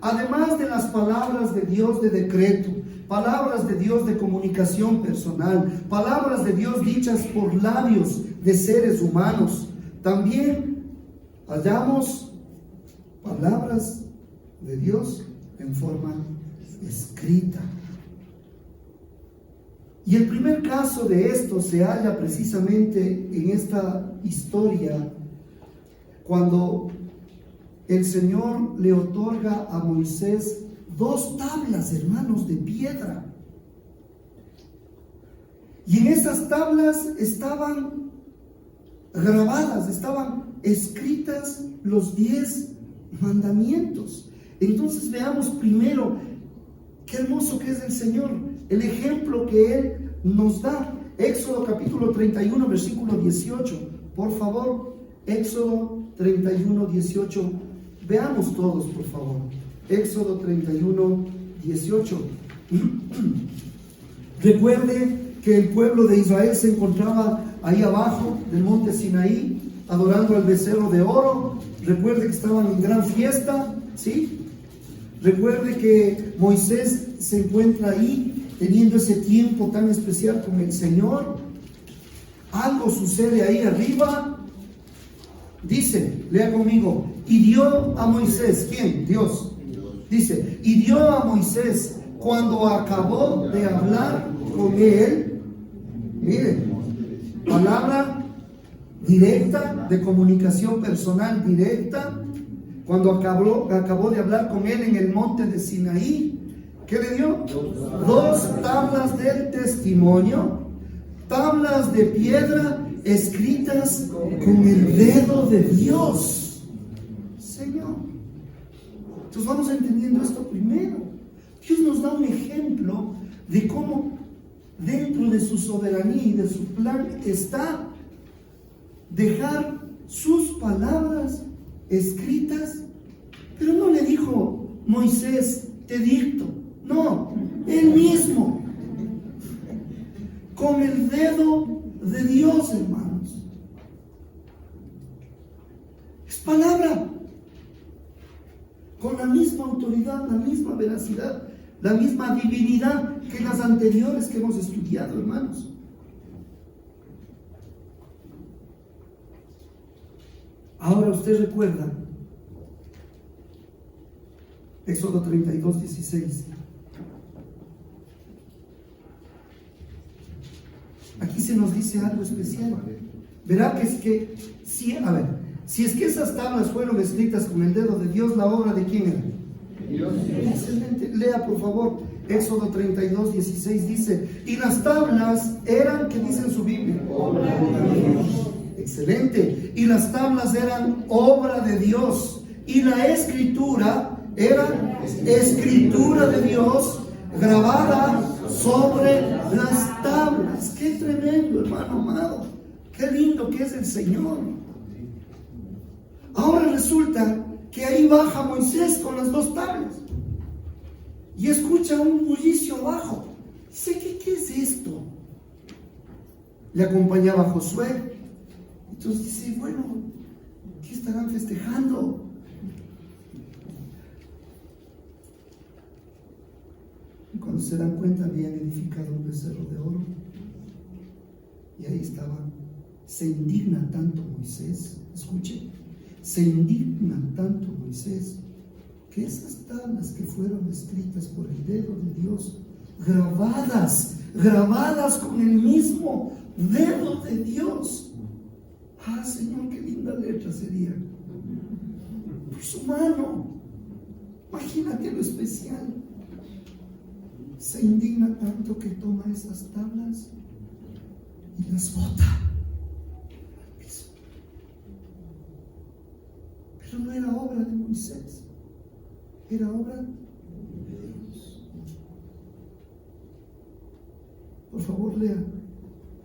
además de las palabras de Dios de decreto, palabras de Dios de comunicación personal, palabras de Dios dichas por labios de seres humanos, también hallamos palabras de Dios en forma escrita. Y el primer caso de esto se halla precisamente en esta historia, cuando el Señor le otorga a Moisés 2 tablas, hermanos, de piedra. Y en esas tablas estaban grabadas, estaban escritas los 10 mandamientos. Entonces veamos primero qué hermoso que es el Señor, el ejemplo que Él nos da. Éxodo capítulo 31, versículo 18. Por favor, Éxodo 31, 18. Veamos todos, por favor. Éxodo 31, 18. Recuerde que el pueblo de Israel se encontraba ahí abajo del monte Sinaí, adorando al becerro de oro. Recuerde que estaban en gran fiesta, ¿sí? Recuerde que Moisés se encuentra ahí, teniendo ese tiempo tan especial con el Señor. Algo sucede ahí arriba. Dice, lea conmigo, y dio a Moisés, ¿quién? Dios. Dice, y dio a Moisés cuando acabó de hablar con él. Mire, palabra directa, de comunicación personal directa. Cuando acabó de hablar con él en el monte de Sinaí, ¿qué le dio? 2 tablas del testimonio, tablas de piedra escritas con el dedo de Dios. Señor. Entonces vamos entendiendo esto primero. Dios nos da un ejemplo de cómo dentro de su soberanía y de su plan está dejar sus palabras escritas. Pero no le dijo Moisés, te dicto. No, él mismo, con el dedo de Dios, hermanos. Es palabra, con la misma autoridad, la misma veracidad, la misma divinidad que las anteriores que hemos estudiado, hermanos. Ahora usted recuerda Éxodo 32, 16. Aquí se nos dice algo especial. Verá que es que, si es que esas tablas fueron escritas con el dedo de Dios, ¿la obra de quién era? Dios. Excelente. Lea por favor, Éxodo 32, 16 dice, y las tablas eran, ¿qué dice en su Biblia? Obra de Dios. Excelente. Y las tablas eran obra de Dios. Y la escritura era escritura de Dios grabada sobre las tablas. Qué tremendo, hermano amado. Qué lindo que es el Señor. Ahora resulta que ahí baja Moisés con las 2 tablas y escucha un bullicio abajo. Dice, ¿qué es esto? Le acompañaba Josué. Entonces dice, bueno, ¿qué estarán festejando? Y cuando se dan cuenta, habían edificado un becerro de oro. Y ahí estaban. Se indigna tanto Moisés, escuchen, se indigna tanto Moisés, que esas tablas que fueron escritas por el dedo de Dios, grabadas con el mismo dedo de Dios. Ah, Señor, qué linda letra sería. Por su mano. Imagínate lo especial. Se indigna tanto que toma esas tablas y las bota. Pero no era obra de Moisés, era obra de Dios. Por favor, lea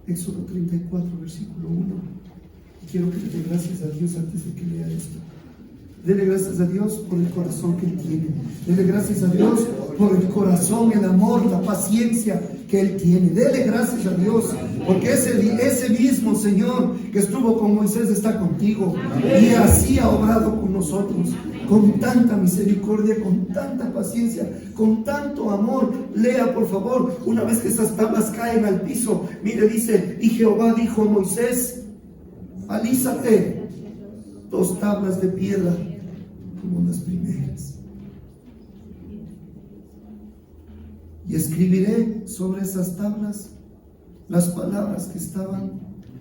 Éxodo 34, versículo 1. Y quiero que le dé gracias a Dios antes de que lea esto. Dele gracias a Dios por el corazón que Él tiene. Dele gracias a Dios por el corazón, el amor, la paciencia que Él tiene. Dele gracias a Dios porque ese mismo Señor que estuvo con Moisés está contigo. Y así ha obrado con nosotros, con tanta misericordia, con tanta paciencia, con tanto amor. Lea por favor, una vez que esas tablas caen al piso, mire, dice, y Jehová dijo a Moisés, alízate 2 tablas de piedra como las primeras, y escribiré sobre esas tablas las palabras que estaban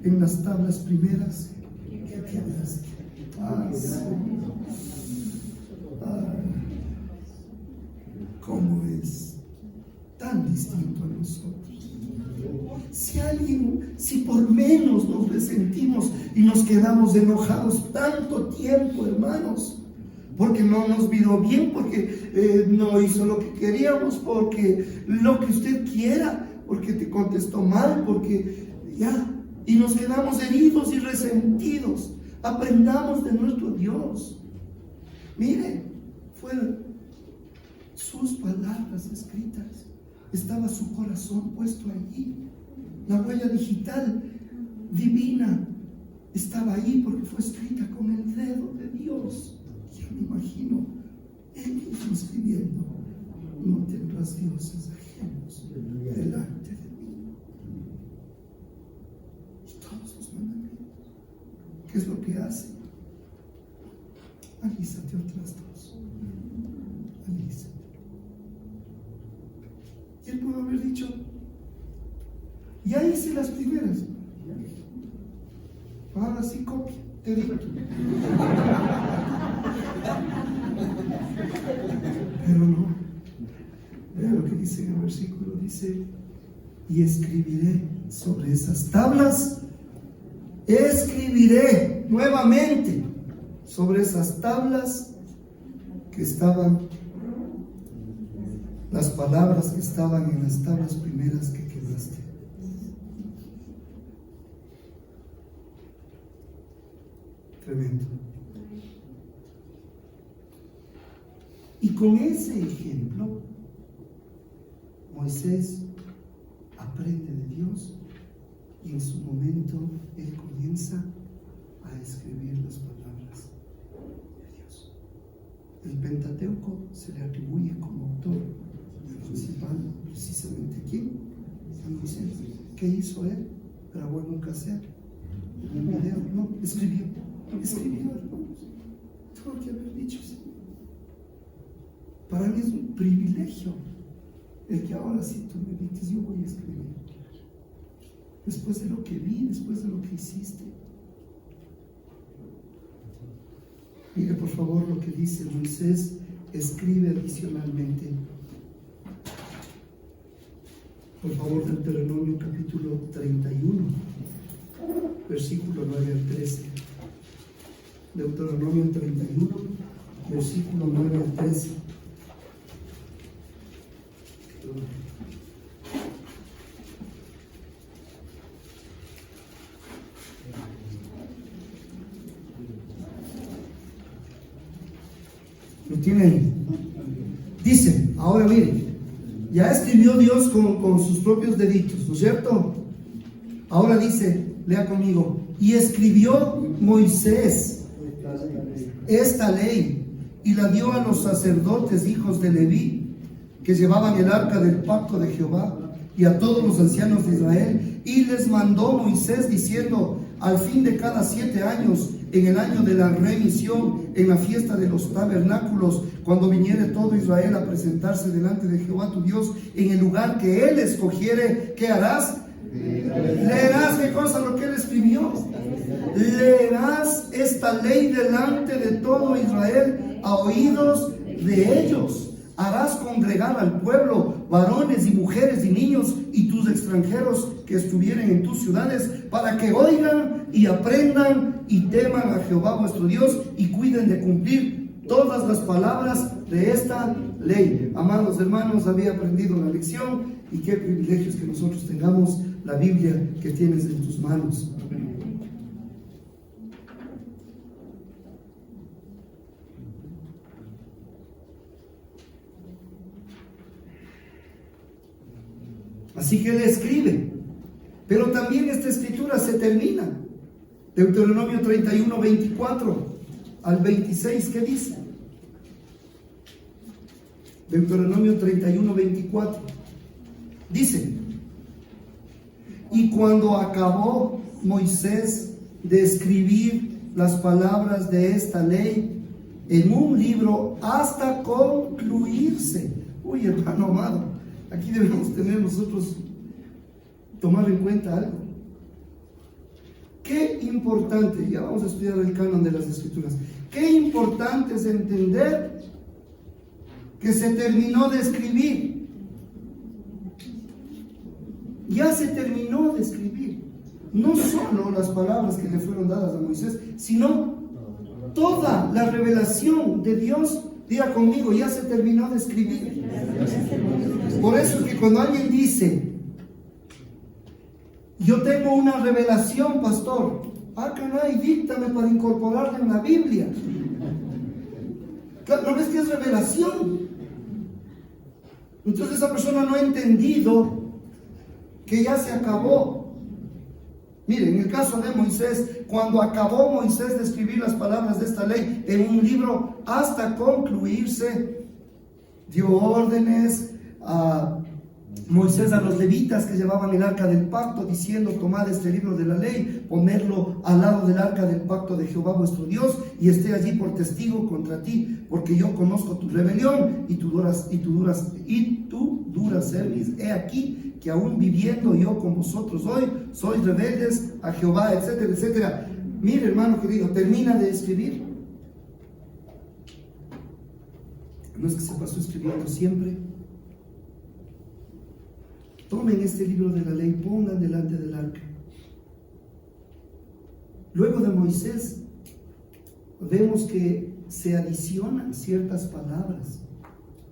en las tablas primeras que quebraste. ¿Cómo es tan distinto a nosotros? Si por menos nos resentimos y nos quedamos enojados tanto tiempo, hermanos, porque no nos vio bien, porque no hizo lo que queríamos, porque lo que usted quiera, porque te contestó mal, porque ya, y nos quedamos heridos y resentidos. Aprendamos de nuestro Dios. Mire, fueron sus palabras escritas, estaba su corazón puesto allí. La huella digital divina estaba ahí porque fue escrita con el dedo de Dios. Yo me imagino él mismo escribiendo: no tendrás dioses ajenos delante de mí. Y todos los mandamientos. ¿Qué es lo que hace? Alízate otras dos. Alízate. Y él pudo haber dicho: ya hice las primeras, ahora sí copia, te digo. Pero no. Vea lo que dice en el versículo, dice: y escribiré sobre esas tablas, escribiré nuevamente sobre esas tablas que estaban, las palabras que estaban en las tablas primeras que quebraste. Tremendo. Y con ese ejemplo, Moisés aprende de Dios y en su momento él comienza a escribir las palabras de Dios. El Pentateuco se le atribuye como autor principal, precisamente ¿a quién? A Moisés. ¿Qué hizo él? Grabó en un cassette, en un video. No, escribió, hermanos. Tuvo que haber dicho: sí. Para mí es un privilegio el que ahora, si tú me dices, yo voy a escribir. Después de lo que vi, después de lo que hiciste. Mire por favor lo que dice Moisés, escribe adicionalmente. Por favor, Deuteronomio capítulo 31, versículo 9 al 13. Deuteronomio 31, versículo 9 al 13. ¿Lo tiene ahí? Dice, ahora miren, ya escribió Dios con sus propios deditos, ¿no es cierto? Ahora dice, lea conmigo: y escribió Moisés esta ley y la dio a los sacerdotes hijos de Leví, que llevaban el arca del pacto de Jehová, y a todos los ancianos de Israel, y les mandó Moisés diciendo: al fin de cada 7 años, en el año de la remisión, en la fiesta de los tabernáculos, cuando viniere todo Israel a presentarse delante de Jehová tu Dios, en el lugar que él escogiere, ¿qué harás? Leerás, ¿qué cosa? Lo que él escribió. Leerás esta ley delante de todo Israel a oídos de ellos. Harás congregar al pueblo, varones y mujeres y niños, y tus extranjeros que estuvieren en tus ciudades, para que oigan y aprendan y teman a Jehová vuestro Dios, y cuiden de cumplir todas las palabras de esta ley. Amados hermanos, había aprendido la lección, y qué privilegio es que nosotros tengamos la Biblia que tienes en tus manos. Así que él escribe, pero también esta escritura se termina. Deuteronomio 31, 24 al 26, ¿qué dice? Deuteronomio 31, 24. Dice: y cuando acabó Moisés de escribir las palabras de esta ley en un libro hasta concluirse. Uy, hermano amado, aquí debemos tener nosotros tomar en cuenta algo. Qué importante, ya vamos a estudiar el canon de las Escrituras, qué importante es entender que se terminó de escribir. Ya se terminó de escribir. No solo las palabras que le fueron dadas a Moisés, sino toda la revelación de Dios. Diga conmigo, ya se terminó de escribir. Por eso es que cuando alguien dice, yo tengo una revelación, pastor, caray, díctame para incorporarla en la Biblia. ¿No ves que es revelación? Entonces esa persona no ha entendido que ya se acabó. Miren, en el caso de Moisés, cuando acabó Moisés de escribir las palabras de esta ley en un libro hasta concluirse, dio órdenes a Moisés a los levitas que llevaban el arca del pacto, diciendo: tomad este libro de la ley, ponedlo al lado del arca del pacto de Jehová vuestro Dios, y esté allí por testigo contra ti, porque yo conozco tu rebelión y tu dura cerviz. He aquí que aún viviendo yo con vosotros hoy, sois rebeldes a Jehová, etcétera, etcétera. Mire, hermano querido, termina de escribir. No es que se pasó escribiendo siempre. Tomen este libro de la ley, pongan delante del arca. Luego de Moisés, vemos que se adicionan ciertas palabras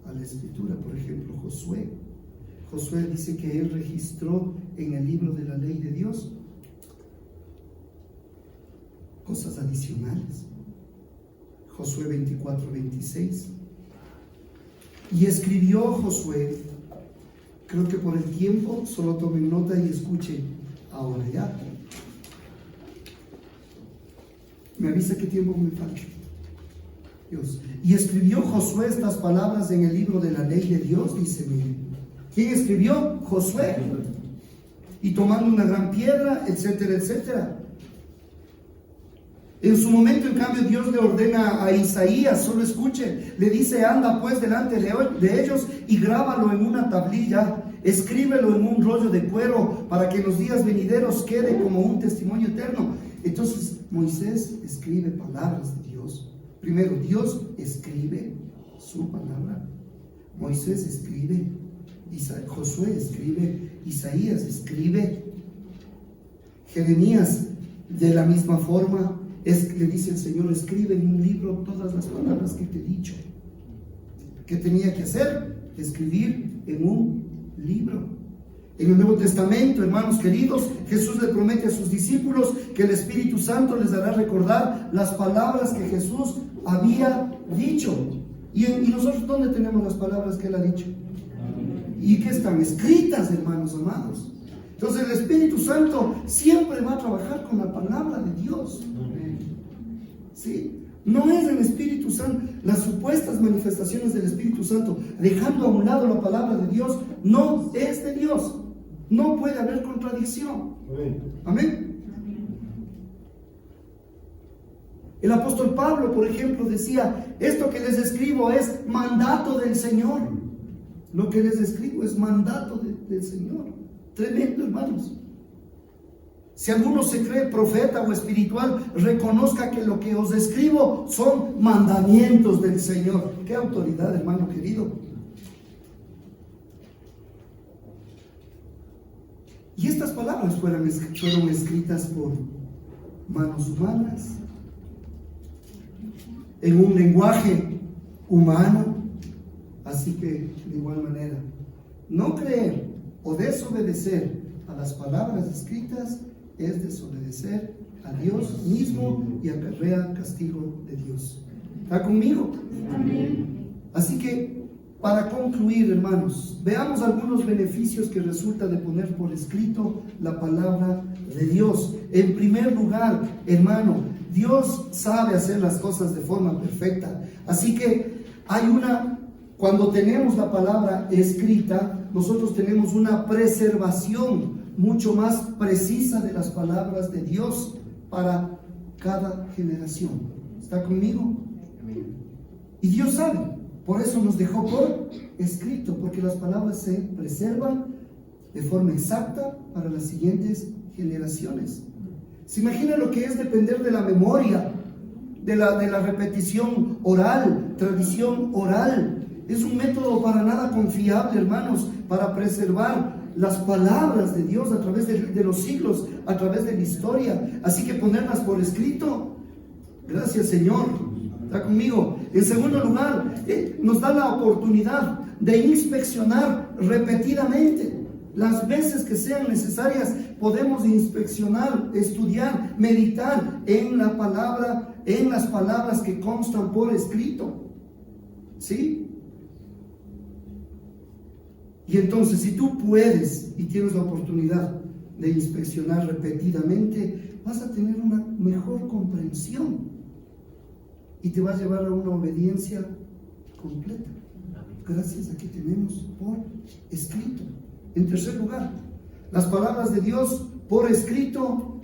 a la escritura. Por ejemplo, Josué. Josué dice que él registró en el libro de la ley de Dios cosas adicionales. Josué 24:26. Y escribió Josué, creo que por el tiempo solo tomen nota y escuchen ahora ya. Me avisa qué tiempo me falta. Dios. Y escribió Josué estas palabras en el libro de la ley de Dios, dice, miren. ¿Quién escribió? Josué. Y tomando una gran piedra, etcétera, etcétera. En su momento, en cambio, Dios le ordena a Isaías, solo escuche, le dice: anda pues delante de ellos y grábalo en una tablilla, escríbelo en un rollo de cuero, para que en los días venideros quede como un testimonio eterno. Entonces Moisés escribe palabras de Dios. Primero, Dios escribe su palabra, Moisés escribe, Josué escribe, Isaías escribe, Jeremías de la misma forma. Le dice el Señor: escribe en un libro todas las palabras que te he dicho. ¿Qué tenía que hacer? Escribir en un libro. En el Nuevo Testamento, hermanos queridos, Jesús le promete a sus discípulos que el Espíritu Santo les hará recordar las palabras que Jesús había dicho. ¿Y nosotros dónde tenemos las palabras que Él ha dicho? Y que están escritas, hermanos amados. Entonces el Espíritu Santo siempre va a trabajar con la palabra de Dios. ¿Sí? No es el Espíritu Santo, las supuestas manifestaciones del Espíritu Santo, dejando a un lado la palabra de Dios, no es de Dios. No puede haber contradicción. Amén. El apóstol Pablo, por ejemplo, decía: esto que les escribo es mandato del Señor. Lo que les escribo es mandato del Señor. Tremendo, hermanos. Si alguno se cree profeta o espiritual, reconozca que lo que os escribo son mandamientos del Señor. Qué autoridad, hermano querido. Y estas palabras fueron escritas por manos humanas, en un lenguaje humano. Así que, de igual manera, no creer o desobedecer a las palabras escritas es desobedecer a Dios mismo y acarrea castigo de Dios. ¿Está conmigo? Amén. Así que, para concluir, hermanos, veamos algunos beneficios que resulta de poner por escrito la palabra de Dios. En primer lugar, hermano, Dios sabe hacer las cosas de forma perfecta. Así que cuando tenemos la palabra escrita, nosotros tenemos una preservación mucho más precisa de las palabras de Dios para cada generación. ¿Está conmigo? Y Dios sabe, por eso nos dejó por escrito, porque las palabras se preservan de forma exacta para las siguientes generaciones. ¿Se imagina lo que es depender de la memoria, de la repetición oral, tradición oral? Es un método para nada confiable, hermanos, para preservar las palabras de Dios a través de los siglos, a través de la historia. Así que ponerlas por escrito, gracias Señor, ¿está conmigo? En segundo lugar, nos da la oportunidad de inspeccionar repetidamente. Las veces que sean necesarias podemos inspeccionar, estudiar, meditar en la palabra, en las palabras que constan por escrito. ¿Sí? Y entonces, si tú puedes y tienes la oportunidad de inspeccionar repetidamente, vas a tener una mejor comprensión y te va a llevar a una obediencia completa, gracias a que tenemos por escrito. En tercer lugar, las palabras de Dios por escrito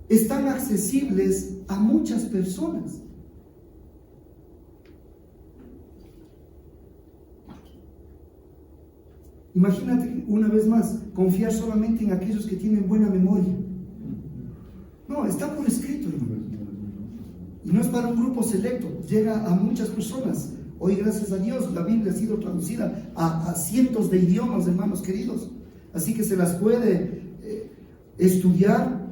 están accesibles a muchas personas. Imagínate una vez más, confiar solamente en aquellos que tienen buena memoria. No, está por escrito, hermano. Y no es para un grupo selecto, llega a muchas personas. Hoy, gracias a Dios, la Biblia ha sido traducida a cientos de idiomas, hermanos queridos. Así que se las puede estudiar.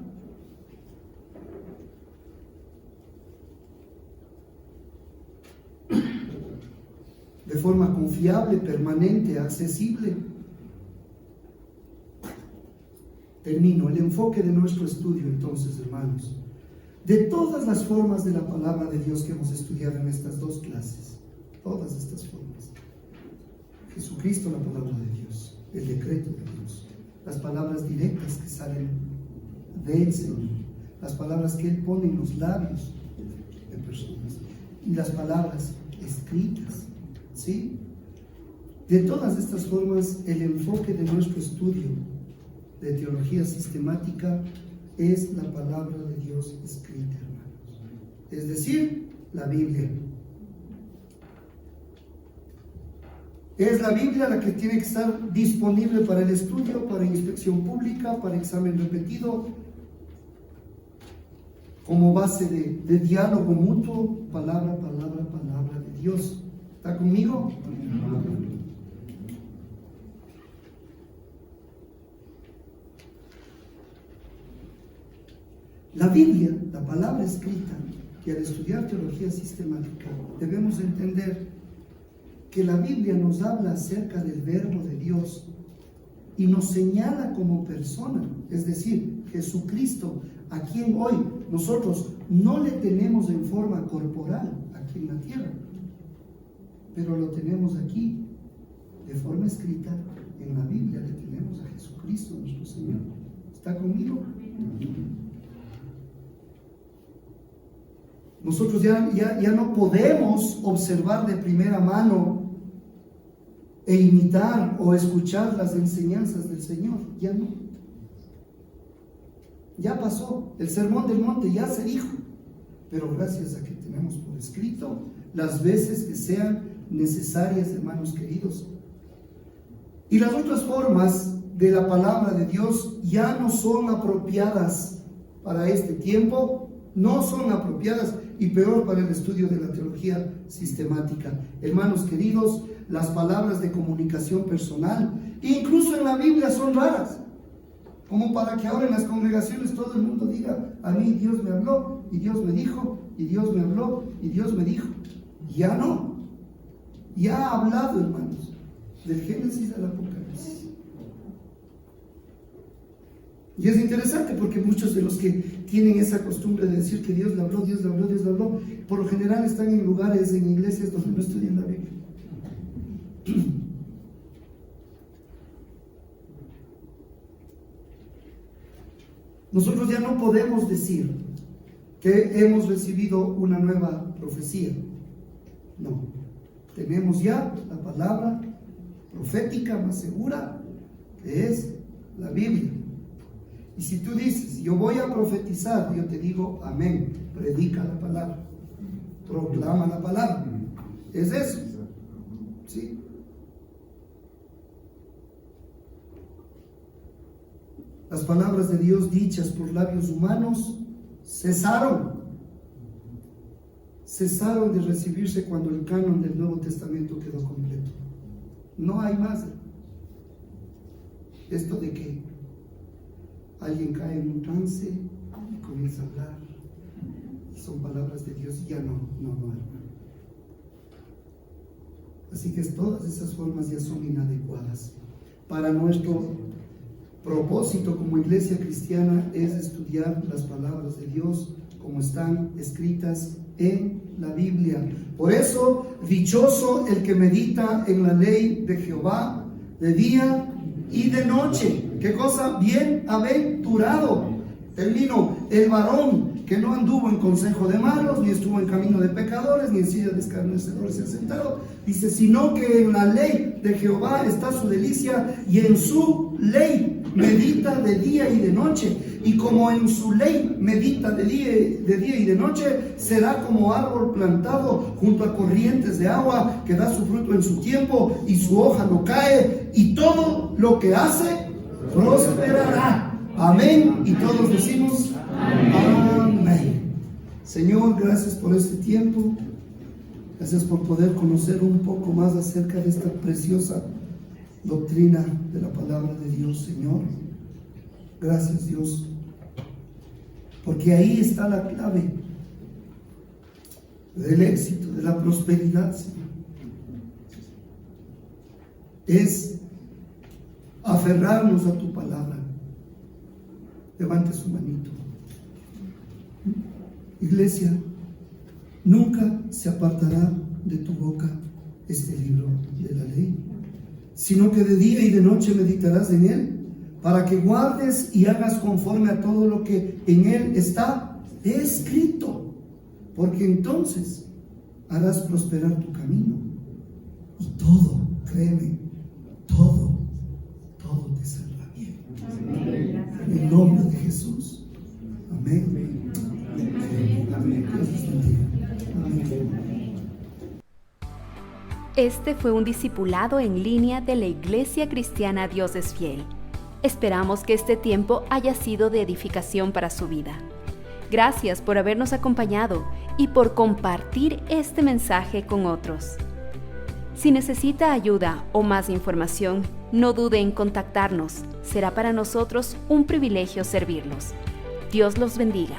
De forma confiable, permanente, accesible. Termino el enfoque de nuestro estudio entonces, hermanos. De todas las formas de la palabra de Dios que hemos estudiado en estas dos clases, todas estas formas, Jesucristo, la palabra de Dios, el decreto de Dios, las palabras directas que salen del Señor, las palabras que Él pone en los labios de personas y las palabras escritas, ¿sí? De todas estas formas, el enfoque de nuestro estudio de teología sistemática es la palabra de Dios escrita, hermanos. Es decir, la Biblia. Es la Biblia la que tiene que estar disponible para el estudio, para inspección pública, para examen repetido, como base de diálogo mutuo, palabra de Dios. ¿Está conmigo? Amén. La Biblia, la palabra escrita, y al estudiar teología sistemática debemos entender que la Biblia nos habla acerca del verbo de Dios y nos señala como persona, es decir, Jesucristo, a quien hoy nosotros no le tenemos en forma corporal aquí en la tierra, pero lo tenemos aquí de forma escrita en la Biblia. Le tenemos a Jesucristo nuestro Señor. ¿Está conmigo? Nosotros ya no podemos observar de primera mano e imitar o escuchar las enseñanzas del Señor. Ya no. Ya pasó. El sermón del monte ya se dijo. Pero gracias a que tenemos por escrito las veces que sean necesarias, hermanos queridos. Y las otras formas de la palabra de Dios ya no son apropiadas para este tiempo, no son apropiadas, y peor para el estudio de la teología sistemática. Hermanos queridos, las palabras de comunicación personal, incluso en la Biblia, son raras, como para que ahora en las congregaciones todo el mundo diga: a mí Dios me habló, y Dios me dijo, y Dios me habló, y Dios me dijo. Ya no, ya ha hablado, hermanos, del Génesis al Apocalipsis. Y es interesante porque muchos de los que tienen esa costumbre de decir que Dios le habló, Dios le habló, Dios le habló, por lo general están en lugares, en iglesias donde no estudian la Biblia. Nosotros ya no podemos decir que hemos recibido una nueva profecía. No, tenemos ya la palabra profética más segura, que es la Biblia. Y si tú dices: yo voy a profetizar, yo te digo: amén, predica la palabra, proclama la palabra. Es eso, ¿sí? Las palabras de Dios dichas por labios humanos cesaron de recibirse cuando el canon del Nuevo Testamento quedó completo. No hay más. Esto de que alguien cae en un trance y comienza a hablar, son palabras de Dios, ya no, hermano. Así que todas esas formas ya son inadecuadas. Para nuestro propósito como iglesia cristiana es estudiar las palabras de Dios como están escritas en la Biblia. Por eso, dichoso el que medita en la ley de Jehová de día y de noche. ¿Qué cosa? Bienaventurado. Termino, el varón que no anduvo en consejo de malos, ni estuvo en camino de pecadores, ni en silla de escarnecedores se ha sentado. Dice, sino que en la ley de Jehová está su delicia, y en su ley medita de día y de noche. Y como en su ley medita de día y de noche, será como árbol plantado junto a corrientes de agua, que da su fruto en su tiempo, y su hoja no cae, y todo lo que hace prosperará. Amén. Y todos decimos amén. Señor, gracias por este tiempo. Gracias por poder conocer un poco más acerca de esta preciosa doctrina de la palabra de Dios, Señor. Gracias, Dios, porque ahí está la clave del éxito, de la prosperidad, Señor. Es aferrarnos a tu palabra. Levante su manito. Iglesia, nunca se apartará de tu boca este libro de la ley, sino que de día y de noche meditarás en él, para que guardes y hagas conforme a todo lo que en él está escrito, porque entonces harás prosperar tu camino, y todo, créeme, todo te saldrá bien. En el nombre de Jesús. Amén. Amén. Amén. Este fue un discipulado en línea de la Iglesia Cristiana Dios es Fiel. Esperamos que este tiempo haya sido de edificación para su vida. Gracias por habernos acompañado y por compartir este mensaje con otros. Si necesita ayuda o más información, no dude en contactarnos. Será para nosotros un privilegio servirlos. Dios los bendiga.